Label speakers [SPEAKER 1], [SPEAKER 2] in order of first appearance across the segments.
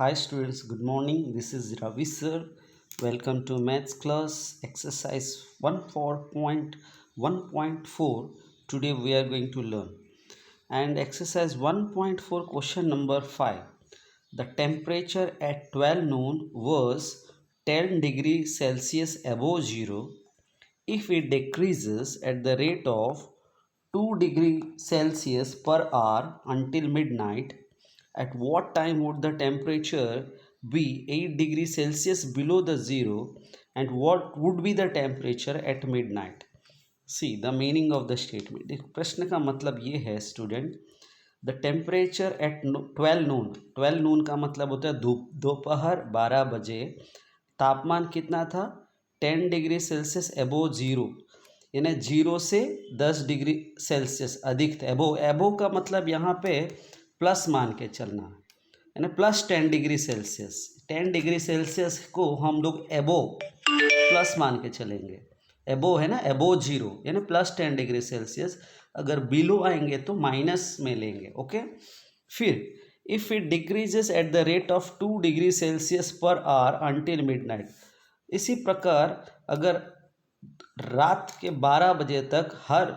[SPEAKER 1] Hi students, good morning. This is Ravi sir. Welcome to maths class exercise 1.1.4. Today we are going to learn and exercise 1.4 question number 5. The temperature at 12 noon was 10 degrees Celsius above zero. If it decreases at the rate of 2 degrees Celsius per hour until midnight, at what time would the temperature be 8 degrees Celsius below the zero, and what would be the temperature at midnight? See the meaning of the statement. देखो प्रश्न का मतलब ये है student, the temperature at 12 नून का मतलब होता है दोपहर 12 बजे तापमान कितना था 10 डिग्री सेल्सियस एबो जीरो, यानी जीरो से 10 डिग्री सेल्सियस अधिक था। एबो एबो का मतलब यहाँ पे प्लस मान के चलना है, यानी plus 10 degree Celsius. 10 degree Celsius को हम लोग एबो प्लस मान के चलेंगे। एबो है ना, एबो जीरो यानी प्लस 10 डिग्री सेल्सियस। अगर बिलो आएंगे तो माइनस में लेंगे। ओके, फिर if it decreases at the rate of 2 degree Celsius per hour until midnight. इसी प्रकार अगर रात के 12 बजे तक हर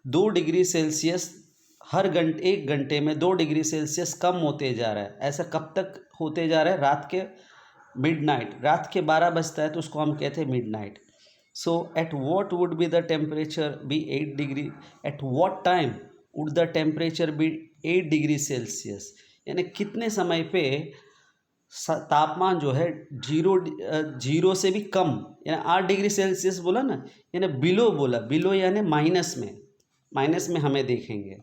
[SPEAKER 1] 2 डिग्री सेल्सियस हर घंटे 1 घंटे में 2 डिग्री सेल्सियस कम होते जा रहा है, ऐसा कब तक होते जा रहा है? रात के मिडनाइट, रात के 12 बजता है तो उसको हम कहते हैं midnight. So at what would be the temperature be 8 degree, at what time would the temperature be 8 degree Celsius, यानी कितने समय पे तापमान जो है जीरो से भी कम, यानी 8 डिग्री सेल्सियस बोला ना, यानी बिलो बोला, बिलो यानी माइनस में हमें देखेंगे।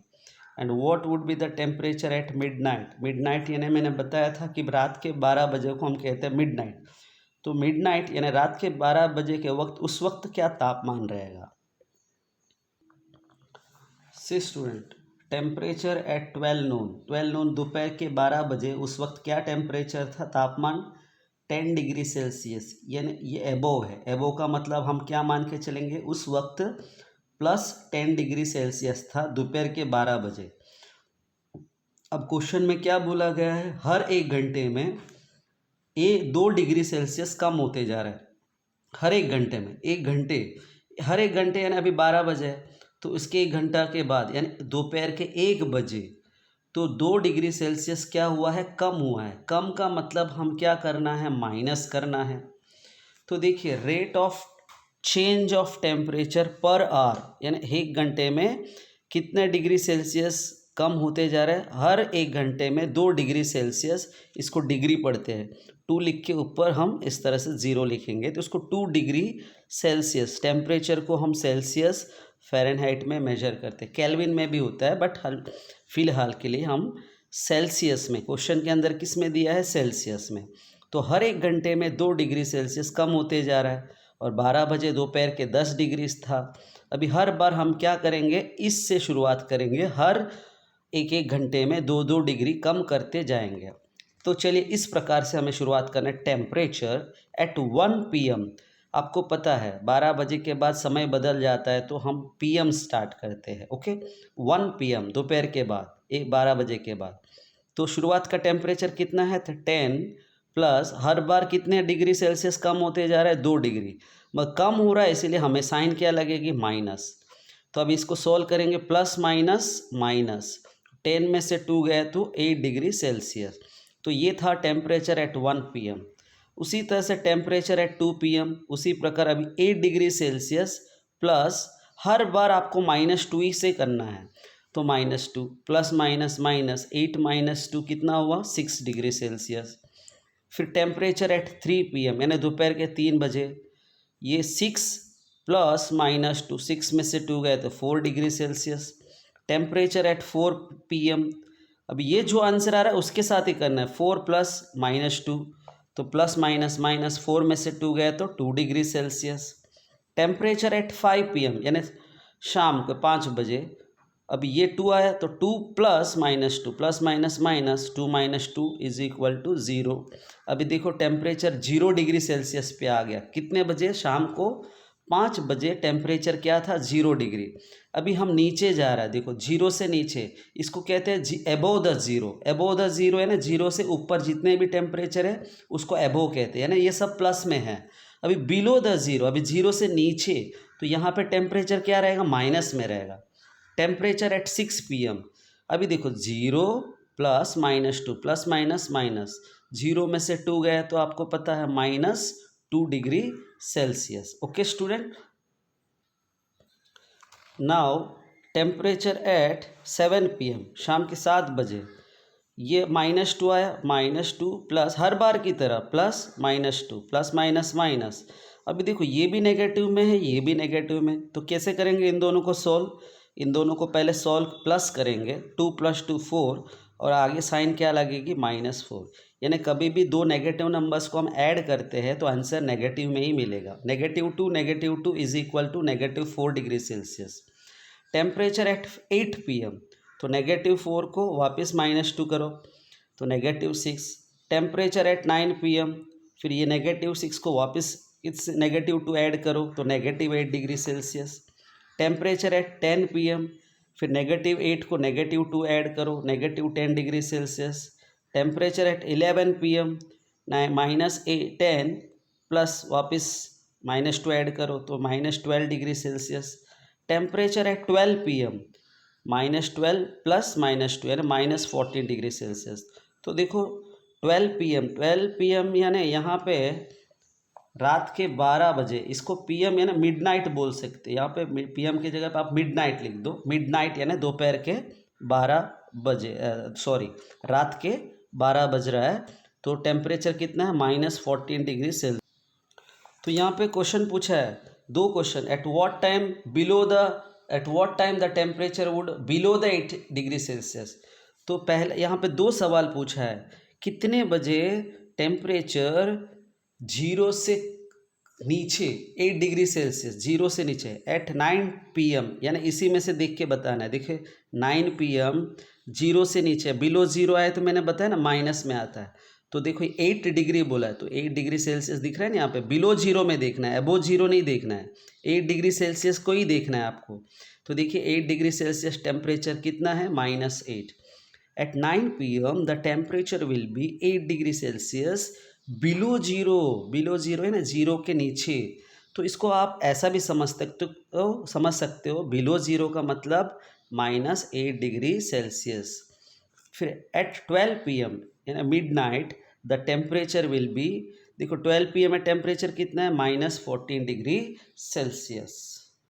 [SPEAKER 1] And what would be the temperature at midnight, midnight यानी मैंने बताया था कि रात के 12 बजे को हम कहते हैं मिडनाइट। तो मिडनाइट यानी रात के 12 बजे के वक्त, उस वक्त क्या तापमान रहेगा? सी स्टूडेंट, टेम्परेचर एट 12 नून दोपहर के 12 बजे, उस वक्त क्या टेम्परेचर था? तापमान 10 डिग्री सेल्सियस, यानी ये एबोव है। एबोव का मतलब हम क्या मान के चलेंगे? उस वक्त प्लस 10 डिग्री सेल्सियस था दोपहर के 12 बजे। अब क्वेश्चन में क्या बोला गया है? हर 1 घंटे में 2 डिग्री सेल्सियस कम होते जा रहा है। हर 1 घंटे में, हर 1 घंटे यानी अभी 12 बजे है तो इसके 1 घंटा के बाद यानी दोपहर के 1 बजे तो 2 डिग्री सेल्सियस क्या हुआ है? कम हुआ है। कम का मतलब हम क्या करना है? माइनस करना है। तो देखिए rate of change of temperature per hour, यानी 1 घंटे में कितने डिग्री सेल्सियस कम होते जा रहे हैं? हर 1 घंटे में 2 डिग्री सेल्सियस। इसको डिग्री पढ़ते हैं, 2 लिख के ऊपर हम इस तरह से 0 लिखेंगे तो इसको 2 डिग्री सेल्सियस। टेम्परेचर को हम सेल्सियस फ़ारेनहाइट में मेजर करते हैं, केल्विन में भी होता है बट फिलहाल के लिए हम सेल्सियस में, क्वेश्चन के अंदर किस में दिया है? सेल्सियस में। तो हर 1 घंटे में 2 डिग्री सेल्सियस कम होते जा रहा है और 12 बजे दोपहर के 10 डिग्री था। अभी हर बार हम क्या करेंगे? इससे शुरुआत करेंगे, हर 1 घंटे में 2 डिग्री कम करते जाएंगे। तो चलिए इस प्रकार से हमें शुरुआत करना है। टेम्परेचर एट 1 PM, आपको पता है 12 बजे के बाद समय बदल जाता है तो हम PM स्टार्ट करते हैं। ओके, 1 PM दोपहर के बाद, 12 बजे के बाद। तो शुरुआत का टेम्परेचर कितना है? तो 10 प्लस हर बार कितने डिग्री सेल्सियस कम होते जा रहा है? 2 डिग्री। मगर कम हो रहा है इसीलिए हमें साइन क्या लगेगी? माइनस। तो अब इसको सॉल्व करेंगे, प्लस माइनस माइनस, 10 में से 2 गए तो 8 डिग्री सेल्सियस। तो ये था टेम्परेचर एट 1 PM। उसी तरह से टेम्परेचर एट 2 PM, उसी प्रकार अभी 8 डिग्री सेल्सियस प्लस हर बार आपको -2 ही से करना है तो -2 प्लस माइनस माइनस, 8 माइनस 2 कितना हुआ? 6 डिग्री सेल्सियस। फिर टेम्परेचर एट 3 PM यानी दोपहर के 3 बजे, ये 6 प्लस -2, 6 में से 2 गए तो 4 degree Celsius. Temperature eight 4 PM, अब ये जो आंसर आ रहा है उसके साथ ही करना है, 4 प्लस -2 तो प्लस माइनस माइनस, 4 में से 2 गए तो 2 degree Celsius. Temperature eight 5 PM यानी शाम को 5 बजे, अब ये 2 आया तो 2 plus -2, plus minus minus, 2 minus 2 is equal to 0। अभी देखो टेम्परेचर 0 डिग्री सेल्सियस पे आ गया। कितने बजे? शाम को 5 बजे टेम्परेचर क्या था 0 डिग्री। अभी हम नीचे जा रहा है, देखो 0 से नीचे, इसको कहते हैं above the zero. Above the zero है ना, 0 से ऊपर जितने भी टेम्परेचर है उसको एबोव कहते हैं ना, ये सब प्लस में है। अभी बिलो द ज़ीरो, अभी 0 से नीचे, तो यहाँ पे टेम्परेचर क्या रहेगा, माइनस में रहेगा। टेम्परेचर एट 6 PM, अभी देखो 0 प्लस -2 प्लस माइनस माइनस, 0 में से 2 गया तो आपको पता है -2 degree Celsius. Okay student, now temperature at 7 PM, शाम के 7 बजे, ये -2 आया, -2 प्लस हर बार की तरह प्लस -2 प्लस माइनस माइनस। अभी देखो ये भी नेगेटिव में है, ये भी नेगेटिव में, तो कैसे करेंगे इन दोनों को सॉल्व। इन दोनों को पहले सॉल्व प्लस करेंगे, 2 + 2 4, और आगे साइन क्या लगेगी -4। यानी कभी भी दो नेगेटिव नंबर्स को हम ऐड करते हैं तो आंसर नेगेटिव में ही मिलेगा। -2 is equal to -4 degree Celsius. Temperature at 8 PM, तो -4 को वापस -2 करो तो -6। टेम्परेचर एट 9 PM, फिर ये -6 को वापस इस -2 ऐड करो तो -8 degree Celsius. Temperature eight 10 PM, फिर -8 को -2 ऐड करो, -10 degree Celsius. Temperature eight 11 PM, -10 plus वापस -2 ऐड करो तो -12 degree Celsius. Temperature eight 12 PM, -12 plus -2 यानी -14 डिग्री सेल्सियस। तो देखो 12 PM यानी यहाँ पे रात के 12 बजे, इसको PM यानी मिडनाइट बोल सकते हैं। यहाँ पे PM की जगह पे आप मिडनाइट लिख दो। मिडनाइट यानी दोपहर के 12 बजे, सॉरी रात के 12 बज रहा है, तो टेम्परेचर कितना है -14 डिग्री सेल्सियस। तो यहाँ पे क्वेश्चन पूछा है, दो question, eight what time the temperature would below the 8 degree Celsius. तो पहले यहाँ पे दो सवाल पूछा है, कितने बजे टेम्परेचर 0 से नीचे 8 डिग्री सेल्सियस, 0 से नीचे एट 9 PM, यानी इसी में से देख के बताना है। देखिए 9 PM 0 से नीचे, बिलो 0 आए तो मैंने बताया ना माइनस में आता है। तो देखो 8 डिग्री बोला है तो 8 डिग्री सेल्सियस दिख रहा है ना यहाँ पे, बिलो 0 में देखना है, अबो 0 नहीं देखना है, 8 डिग्री सेल्सियस को ही देखना है आपको। तो देखिए 8 डिग्री सेल्सियस टेम्परेचर कितना है -8। At 9 PM the temperature will be 8 degree Celsius below 0, below 0 है ना 0 के नीचे। तो इसको आप ऐसा भी समझ सकते हो, बिलो 0 का मतलब -8 डिग्री सेल्सियस। फिर एट 12 PM यानी midnight the temperature will B, देखो 12 PM में टेम्परेचर कितना है -14 डिग्री सेल्सियस।